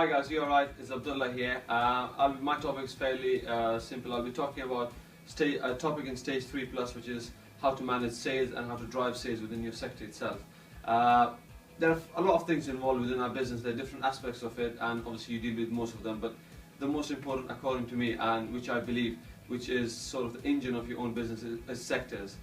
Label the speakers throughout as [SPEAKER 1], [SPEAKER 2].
[SPEAKER 1] Hi guys, you're right. It's Abdullah here. My topic is fairly simple. I'll be talking about a topic in stage 3+, which is how to manage sales and how to drive sales within your sector itself. There are a lot of things involved within our business. There are different aspects of it, and obviously you deal with most of them. But the most important, according to me, and which I believe, which is sort of the engine of your own business, is sectors.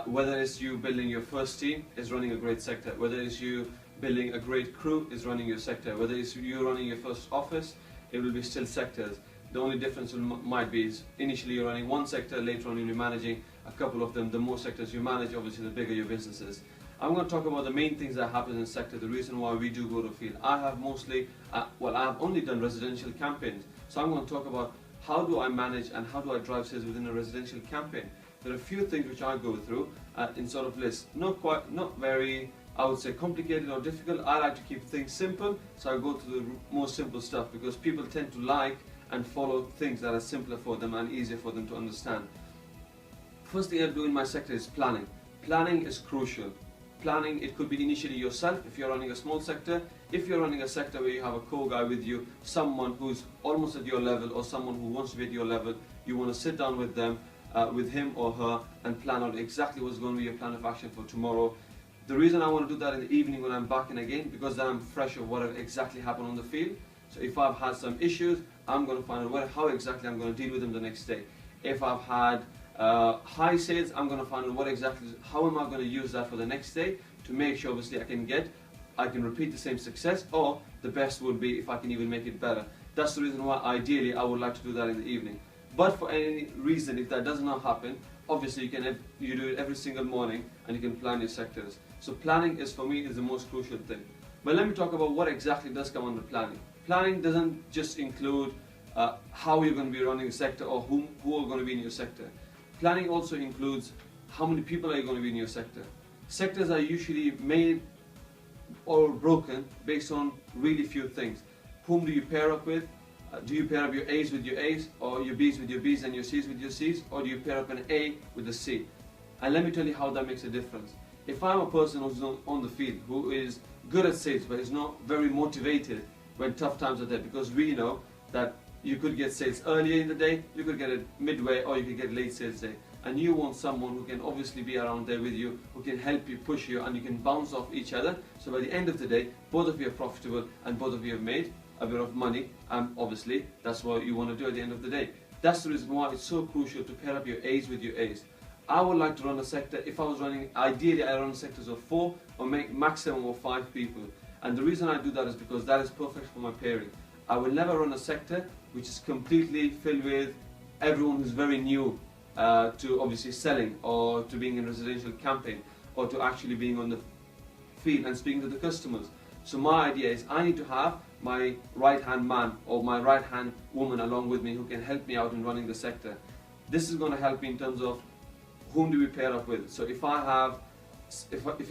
[SPEAKER 1] Whether it's you building your first team, is running a great sector. Whether it's you building a great crew, is running your sector. Whether it's you running your first office, it will be still sectors. The only difference might be is initially you're running one sector, later on you'll be managing a couple of them. The more sectors you manage, obviously the bigger your business is. I'm going to talk about the main things that happen in the sector, the reason why we do go to field. I have only done residential campaigns. So I'm going to talk about how do I manage and how do I drive sales within a residential campaign. There are a few things which I go through in sort of lists. Not very, I would say, complicated or difficult. I like to keep things simple, so I go to the most simple stuff because people tend to like and follow things that are simpler for them and easier for them to understand. First thing I do in my sector is planning. Planning is crucial. Planning, it could be initially yourself if you're running a small sector. If you're running a sector where you have a co-guy with you, someone who's almost at your level or someone who wants to be at your level, you want to sit down with them, with him or her, and plan out exactly what's going to be your plan of action for tomorrow. The reason I want to do that in the evening when I'm back in again, because then I'm fresh of what exactly happened on the field. So if I've had some issues, I'm going to find out how exactly I'm going to deal with them the next day. If I've had high sales, I'm going to find out how am I going to use that for the next day to make sure obviously I can repeat the same success, or the best would be if I can even make it better. That's the reason why ideally I would like to do that in the evening. But for any reason, if that does not happen, obviously you do it every single morning and you can plan your sectors. So planning is, for me, is the most crucial thing. But let me talk about what exactly does come under planning. Planning doesn't just include how you're going to be running a sector or who are going to be in your sector. Planning also includes how many people are you going to be in your sector. Sectors are usually made or broken based on really few things. Whom do you pair up with? Do you pair up your A's with your A's, or your B's with your B's and your C's with your C's, or do you pair up an A with a C? And let me tell you how that makes a difference. If I'm a person who's on the field, who is good at sales but is not very motivated when tough times are there, because we know that you could get sales earlier in the day, you could get it midway, or you could get late sales day. And you want someone who can obviously be around there with you, who can help you, push you, and you can bounce off each other. So by the end of the day, both of you are profitable and both of you have made a bit of money, and obviously that's what you want to do at the end of the day. That's the reason why it's so crucial to pair up your A's with your A's. I would like to run a sector, if I was running, ideally I run sectors of 4 or maximum of 5 people. And the reason I do that is because that is perfect for my pairing. I will never run a sector which is completely filled with everyone who's very new to obviously selling, or to being in a residential campaign, or to actually being on the field and speaking to the customers. So my idea is I need to have my right hand man or my right hand woman along with me who can help me out in running the sector. This is going to help me in terms of whom do we pair up with. So if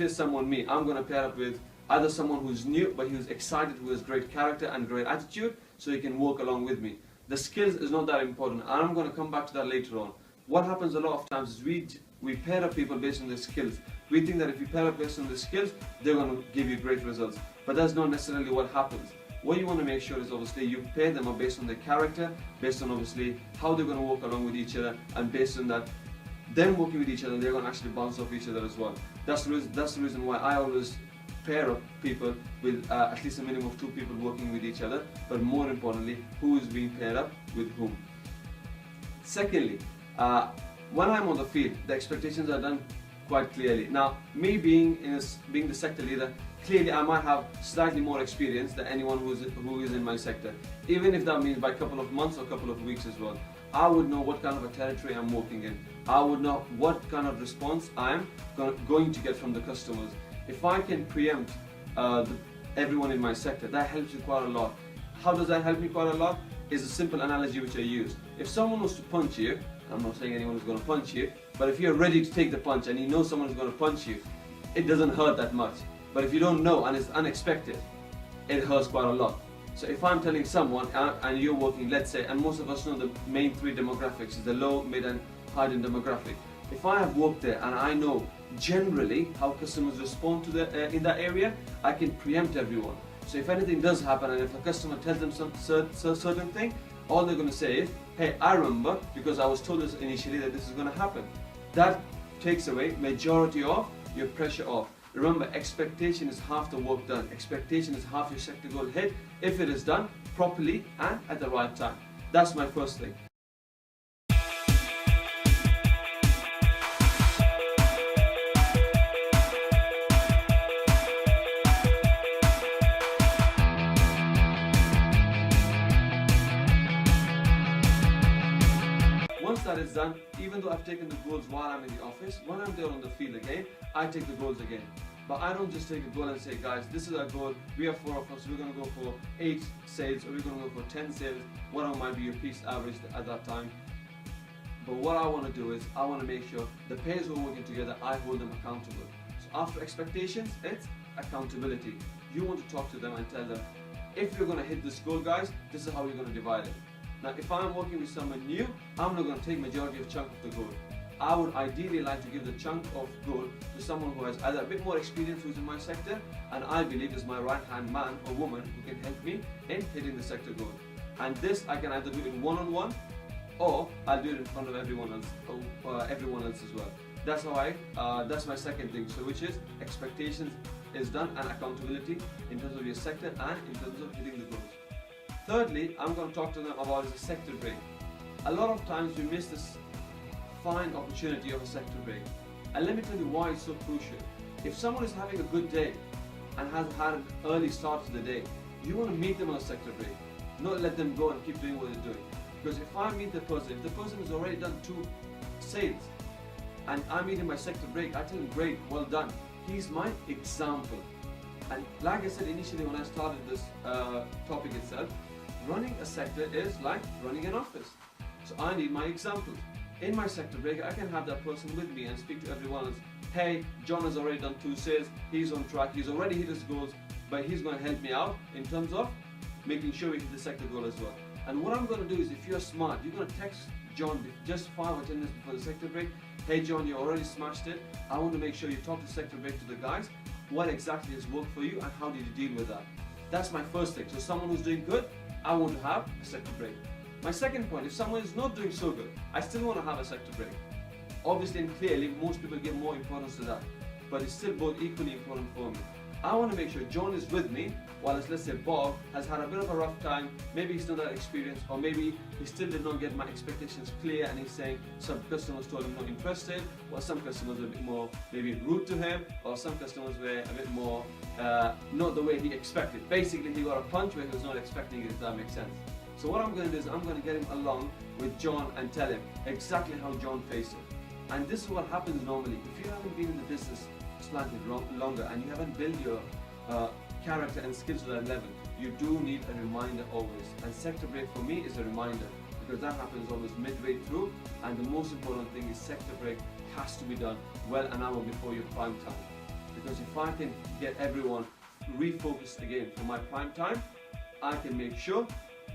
[SPEAKER 1] it's someone me, I'm going to pair up with either someone who's new but who's excited, who has great character and great attitude, so he can work along with me. The skills is not that important, and I'm going to come back to that later on. What happens a lot of times is we pair up people based on their skills. We think that if you pair up based on their skills, they're going to give you great results. But that's not necessarily what happens. What you want to make sure is obviously you pair them up based on their character, based on obviously how they're going to work along with each other, and based on that, them working with each other, they're going to actually bounce off each other as well. That's the reason why I always pair up people with at least a minimum of 2 people working with each other, but more importantly, who is being paired up with whom. Secondly, when I'm on the field, the expectations are done quite clearly. Now, me being the sector leader, clearly I might have slightly more experience than anyone who is in my sector. Even if that means by a couple of months or a couple of weeks as well. I would know what kind of a territory I'm working in. I would know what kind of response I'm going to get from the customers. If I can preempt everyone in my sector, that helps me quite a lot. How does that help me quite a lot? Is a simple analogy which I use. If someone was to punch you, I'm not saying anyone is going to punch you, but if you're ready to take the punch and you know someone is going to punch you, it doesn't hurt that much. But if you don't know and it's unexpected, it hurts quite a lot. So if I'm telling someone and you're working, let's say, and most of us know the main 3 demographics is the low, mid and high end demographic. If I have worked there and I know generally how customers respond to in that area, I can preempt everyone. So if anything does happen and if a customer tells them some certain thing, all they're going to say is, hey, I remember because I was told this initially that this is going to happen. That takes away majority of your pressure off. Remember, expectation is half the work done. Expectation is half your sector goal hit if it is done properly and at the right time. That's my first thing. Once that is done, even though I've taken the goals while I'm in the office, when I'm there on the field again, I take the goals again. But I don't just take a goal and say, guys, this is our goal, we have 4 of us, we're going to go for 8 sales or we're going to go for 10 sales, whatever might be your piece average at that time. But what I want to do is, I want to make sure the players who are working together, I hold them accountable. So after expectations, it's accountability. You want to talk to them and tell them, if you're going to hit this goal, guys, this is how you're going to divide it. Now, if I'm working with someone new, I'm not going to take majority of chunk of the goal. I would ideally like to give the chunk of goal to someone who has either a bit more experience who's in my sector, and I believe is my right-hand man or woman who can help me in hitting the sector goal. And this I can either do it one-on-one, or I'll do it in front of everyone else, or everyone else as well. That's how that's my second thing. So which is expectations is done and accountability in terms of your sector and in terms of hitting the goals. Thirdly, I'm going to talk to them about is a sector break. A lot of times we miss this fine opportunity of a sector break. And let me tell you why it's so crucial. If someone is having a good day and has had an early start to the day, you want to meet them on a sector break, not let them go and keep doing what they're doing. Because if I meet the person, if the person has already done 2 sales and I meet him by sector break, I tell him, great, well done. He's my example. And like I said initially when I started this topic itself, running a sector is like running an office. So I need my examples. In my sector break, I can have that person with me and speak to everyone else. Hey, John has already done 2 sales, he's on track, he's already hit his goals, but he's going to help me out in terms of making sure we hit the sector goal as well. And what I'm going to do is, if you're smart, you're going to text John just 5 or 10 minutes before the sector break. Hey John, you already smashed it. I want to make sure you talk to sector break to the guys. What exactly has worked for you and how did you deal with that? That's my first thing. So someone who's doing good, I want to have a sector break. My second point, if someone is not doing so good, I still want to have a sector break. Obviously and clearly, most people give more importance to that, but it's still both equally important for me. I want to make sure John is with me, while let's say Bob has had a bit of a rough time, maybe he's not that experienced, or maybe he still did not get my expectations clear and he's saying some customers told him not interested, or some customers were a bit more maybe rude to him, or some customers were a bit more not the way he expected. Basically he got a punch where he was not expecting it, if that makes sense. So what I'm going to do is I'm going to get him along with John and tell him exactly how John faced it. And this is what happens normally. If you haven't been in the business slightly longer and you haven't built your character and skills to that level, you do need a reminder always. And sector break for me is a reminder, because that happens always midway through, and the most important thing is sector break has to be done well an hour before your prime time. Because if I can get everyone refocused again for my prime time, I can make sure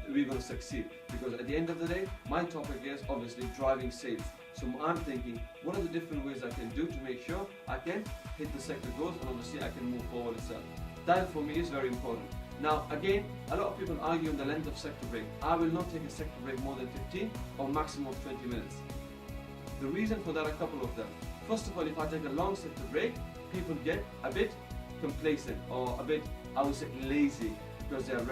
[SPEAKER 1] we're going to succeed. Because at the end of the day, my topic is obviously driving sales. So I'm thinking, what are the different ways I can do to make sure I can hit the sector goals, and obviously I can move forward itself. That for me is very important. Now again, a lot of people argue on the length of sector break. I will not take a sector break more than 15 or maximum of 20 minutes. The reason for that, a couple of them. First of all, if I take a long sector break, people get a bit complacent or a bit, I would say, lazy, because they are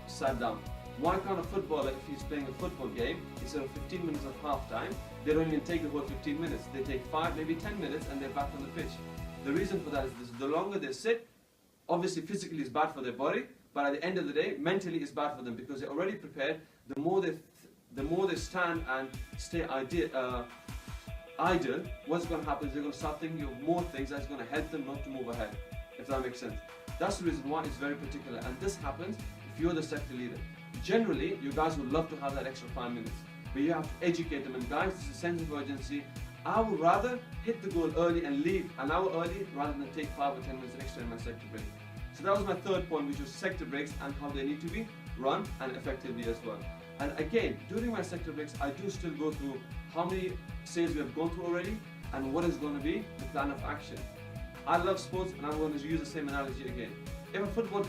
[SPEAKER 1] sat down. Why can't a footballer, if he's playing a football game, instead of 15 minutes of half time, they don't even take the whole 15 minutes. They take 5, maybe 10 minutes and they're back on the pitch. The reason for that is this: the longer they sit, obviously physically it's bad for their body, but at the end of the day, mentally it's bad for them, because they're already prepared. The more they stand and stay idle, what's going to happen is they're going to start thinking of more things that's going to help them not to move ahead, if that makes sense. That's the reason why it's very particular, and this happens if you're the sector leader. Generally, you guys would love to have that extra 5 minutes, but you have to educate them, and guys, it's a sense of urgency. I would rather hit the goal early and leave an hour early rather than take 5 or 10 minutes extra in my sector break. So that was my third point, which was sector breaks and how they need to be run and effectively as well. And again, during my sector breaks, I do still go through how many sales we have gone through already and what is going to be the plan of action. I love sports, and I'm going to use the same analogy again. if a football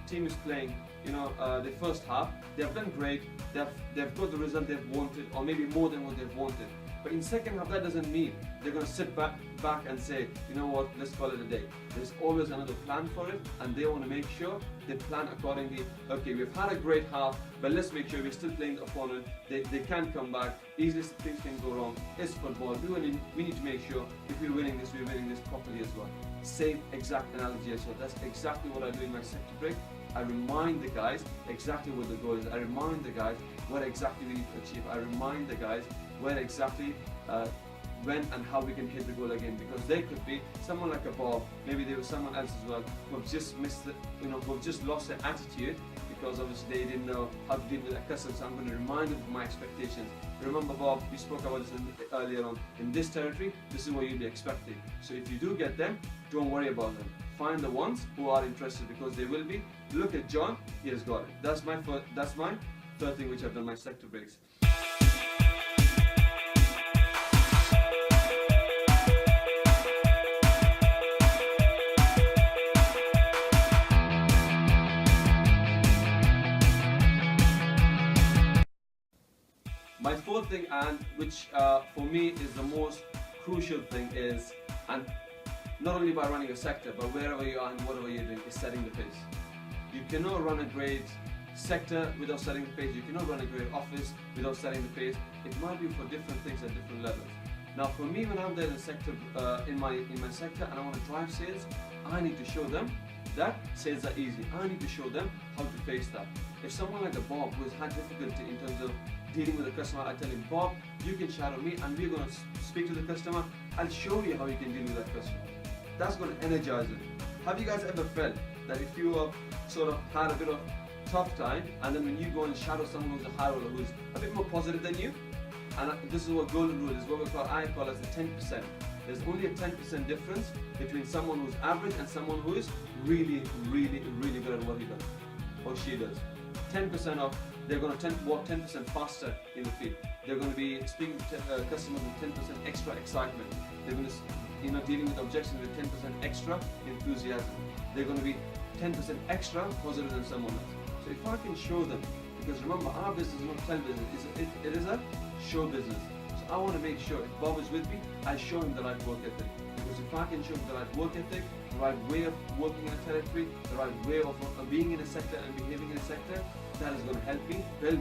[SPEAKER 1] team is playing, the first half, they have done great, they've got the result they've wanted, or maybe more than what they've wanted. But in second half, that doesn't mean they're going to sit back and say, you know what, let's call it a day. There's always another plan for it, and they want to make sure they plan accordingly. Okay, we've had a great half, but let's make sure we're still playing the opponent. They can come back. Easily things can go wrong. It's football. We need to make sure if we're winning this properly as well. Same exact analogy as well. That's exactly what I do in my sector break. I remind the guys exactly what the goal is. I remind the guys what exactly we need to achieve. I remind the guys where exactly, when and how we can hit the goal again, because they could be someone like a Bob, maybe there was someone else as well who have just missed it, who have just lost their attitude because obviously they didn't know how to deal with their customers. So I'm going to remind them of my expectations. Remember, Bob, we spoke about this earlier on. In this territory, this is what you'll be expecting. So if you do get them, don't worry about them. Find the ones who are interested, because they will be. Look at John, he has got it. That's my third thing which I've done my sector breaks. My fourth thing, and which for me is the most crucial thing, is, and not only by running a sector, but wherever you are and whatever you're doing, is setting the pace. You cannot run a great sector without setting the pace. You cannot run a great office without setting the pace. It might be for different things at different levels. Now, for me, when I'm there in the sector, in my sector, and I want to drive sales, I need to show them that sales are easy. I need to show them how to face that. If someone like a Bob who has had difficulty in terms of dealing with the customer, I tell him, Bob, you can shadow me and we're going to speak to the customer. I'll show you how you can deal with that customer. That's going to energize it. Have you guys ever felt that if you have sort of had a bit of tough time, and then when you go and shadow someone who's a high roller, who's a bit more positive than you, and this is what golden rule is, what I call as the 10%. There's only a 10% difference between someone who's average and someone who is really, really, really good at what he does or she does. 10% of, they're going to walk 10% faster in the field. They're going to be speaking to customers with 10% extra excitement. They're going to, dealing with objections with 10% extra enthusiasm. They're going to be 10% extra positive than someone else. So if I can show them, because remember, our business is not a television, it is a show business. So I want to make sure if Bob is with me, I show him the right work ethic. Because if I can show him the right work ethic, the right way of working in a territory, the right way of being in a sector and behaving in a sector, that is going to help me build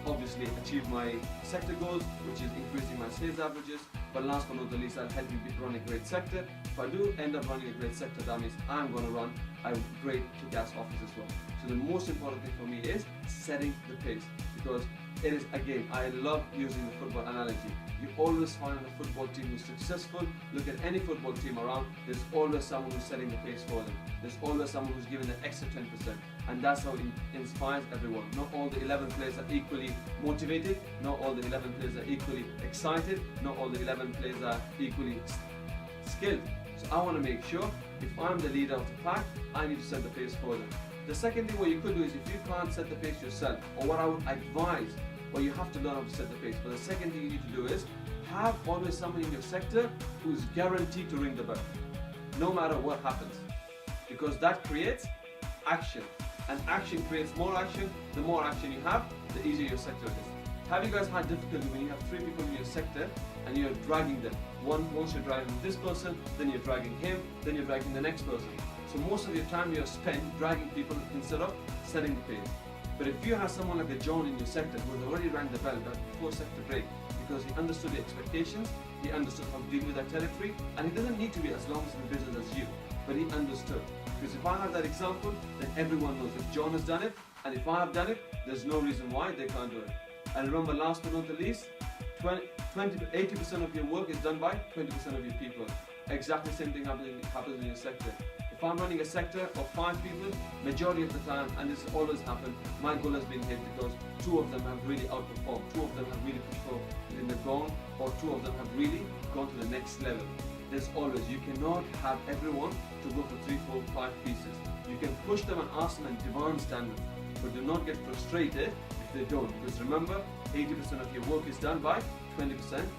[SPEAKER 1] obviously achieve my sector goals, which is increasing my sales averages. But last but not the least, I'll help you run a great sector. If I do end up running a great sector, that means I'm going to run a great kick-ass office as well. So the most important thing for me is setting the pace, because it is, again, I love using the football analogy. You always find a football team who's successful. Look at any football team around, there's always someone who's setting the pace for them. There's always someone who's giving that extra 10%. And that's how it inspires everyone. Not all the 11 players are equally motivated. Not all the 11 players are equally excited. Not all the 11 players are equally skilled. So I want to make sure if I'm the leader of the pack, I need to set the pace for them. The second thing what you could do is, if you can't set the pace yourself, or what I would advise, well, you have to learn how to set the pace. But the second thing you need to do is have always someone in your sector who's guaranteed to ring the bell, no matter what happens. Because that creates action. And action creates more action. The more action you have, the easier your sector is. Have you guys had difficulty when you have 3 people in your sector and you're dragging them? Once you're dragging this person, then you're dragging him, then you're dragging the next person. So most of your time you're spent dragging people instead of setting the pace. But if you have someone like a John in your sector who has already rang the bell before sector break, because he understood the expectations, he understood how to deal with that territory, and he doesn't need to be as long as in the business as you, but he understood. Because if I have that example, then everyone knows if John has done it, and if I have done it, there's no reason why they can't do it. And remember, last but not the least, 80% of your work is done by 20% of your people. Exactly the same thing happens in your sector. If I'm running a sector of 5 people, majority of the time, and this always happens, my goal has been hit because 2 of them have really outperformed, 2 of them have really pushed forward in the gone, or 2 of them have really gone to the next level. There's always, you cannot have everyone to go for 3, 4, 5 pieces. You can push them and ask them and demand standards, but do not get frustrated if they don't. Because remember, 80% of your work is done by 20%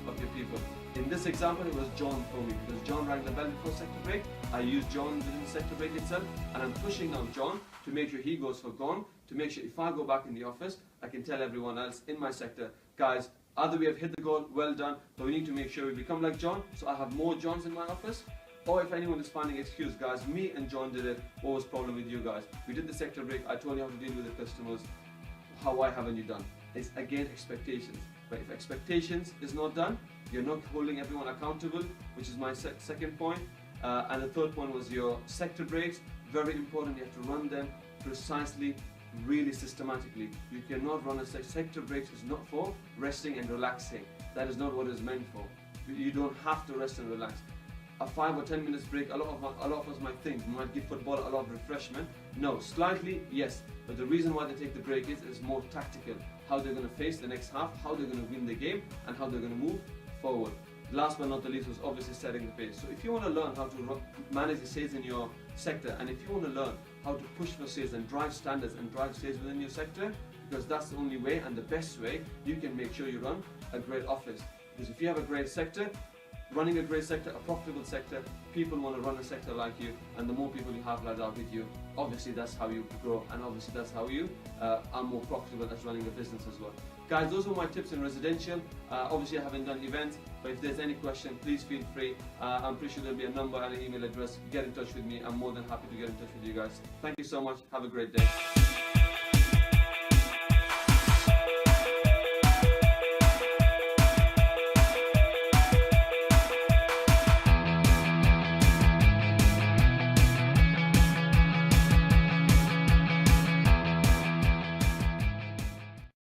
[SPEAKER 1] of your people. In this example, it was John for me, because John rang the bell before sector break. I used John within the sector break itself, and I'm pushing now John to make sure he goes for gone, to make sure if I go back in the office, I can tell everyone else in my sector, guys, either we have hit the goal, well done, but we need to make sure we become like John, so I have more Johns in my office. Or if anyone is finding excuse, guys, me and John did it, what was the problem with you guys? We did the sector break, I told you how to deal with the customers, why haven't you done? It's again expectations. But if expectations is not done, you're not holding everyone accountable, which is my second point. And the third point was your sector breaks. Very important, you have to run them precisely, really systematically. You cannot run a sector breaks is not for resting and relaxing. That is not what it's meant for. You don't have to rest and relax. A 5 or 10 minutes break, a lot of us might think, might give football a lot of refreshment. No, slightly, yes. But the reason why they take the break is more tactical. How they're going to face the next half, how they're going to win the game, and how they're going to move forward. Last but not the least was obviously setting the pace. So if you want to learn how to manage the sales in your sector, and if you want to learn how to push for sales and drive standards and drive sales within your sector, because that's the only way and the best way you can make sure you run a great office. Because if you have a great sector, running a great sector, a profitable sector, people want to run a sector like you, and the more people you have like that with you, obviously that's how you grow, and obviously that's how you are more profitable as running a business as well. Guys, those were my tips in residential. Obviously I haven't done events, but if there's any question, please feel free. I'm pretty sure there'll be a number and an email address. Get in touch with me. I'm more than happy to get in touch with you guys. Thank you so much. Have a great day.